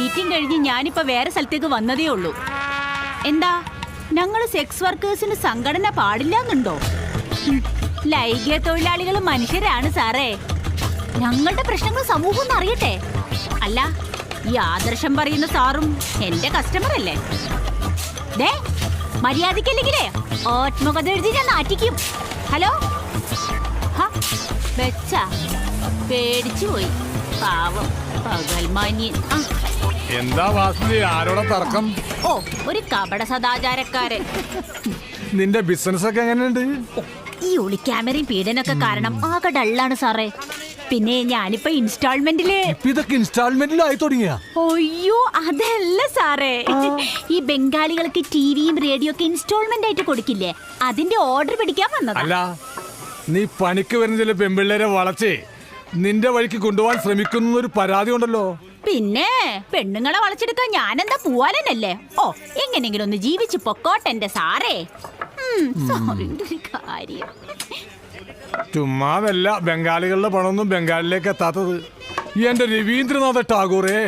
Meeting കഴിഞ്ഞ് ഞാനിപ്പോ വേറെ സ്ഥലത്തേക്ക് വന്നതേ ഉള്ളൂ. എന്താ ഞങ്ങൾ സെക്സ് വർക്കേഴ്സിന് സംഘടന പാടില്ലെന്നുണ്ടോ? ലൈംഗിക തൊഴിലാളികൾ മനുഷ്യരാണ് സാറേ. ഞങ്ങളുടെ പ്രശ്നങ്ങൾ സമൂഹം ഒന്ന് അറിയട്ടെ. അല്ല, ഈ ആദർശം പറയുന്ന സാറും എന്റെ കസ്റ്റമർ അല്ലേ? ദേ, മര്യാദക്കല്ലെങ്കിലേ ആത്മകഥ എഴുതി ഞാൻ നാറ്റിക്കും. ഹലോ, വെച്ചാ പേടിച്ചു പോയി പാവം പകൽമാന്യൻ. എന്താ വാസന്തി, ആരോടെ തർക്കം? ഓ, ഒരു കപട സദാചാരക്കാരൻ. നിന്റെ ബിസിനസ് ഒക്കെ എങ്ങനെയുണ്ട്? ഈ ഒളി ക്യാമറയും പീഡനൊക്കെ കാരണം ആകെ ഡള്ളാണ് സാറേ. പിന്നെ ഞാനിപ്പോ ഇൻസ്റ്റാൾമെന്റില്. ഇതൊക്കെ ഇൻസ്റ്റാൾമെന്റിലായി തുടങ്ങിയ? അയ്യോ, അതല്ല സാറേ. ഈ ബംഗാളികൾക്ക് ടിവിയും റേഡിയോ ഒക്കെ ഇൻസ്റ്റാൾമെന്റ് ആയിട്ട് കൊടുക്കില്ലേ, അതിന്റെ ഓർഡർ പിടിക്കാൻ വന്നതാ. അല്ല, നീ പണിക്ക് വരുന്ന ചില പെമ്പിള്ളേരെ വളച്ചേ നിന്റെ വഴിക്ക് കൊണ്ടുപോകാൻ ശ്രമിക്കുന്ന ഒരു പരാതി ഉണ്ടല്ലോ. പിന്നെ പെണ്ണുങ്ങളെ വളച്ചെടുക്കാൻ ഞാനെന്താ പൂവാലനല്ലേ? ഓ, എങ്ങനെങ്കിലും ഒന്ന് ജീവിച്ചു പൊക്കോട്ടെ എന്റെ സാറേ. സാറിന്റെ ഒരു കാര്യം. ചുമ്മാതല്ല ബംഗാളികളുടെ പണമൊന്നും ബംഗാളിലേക്ക് എത്താത്തത്. എന്റെ രവീന്ദ്രനാഥ ടാഗോറേ,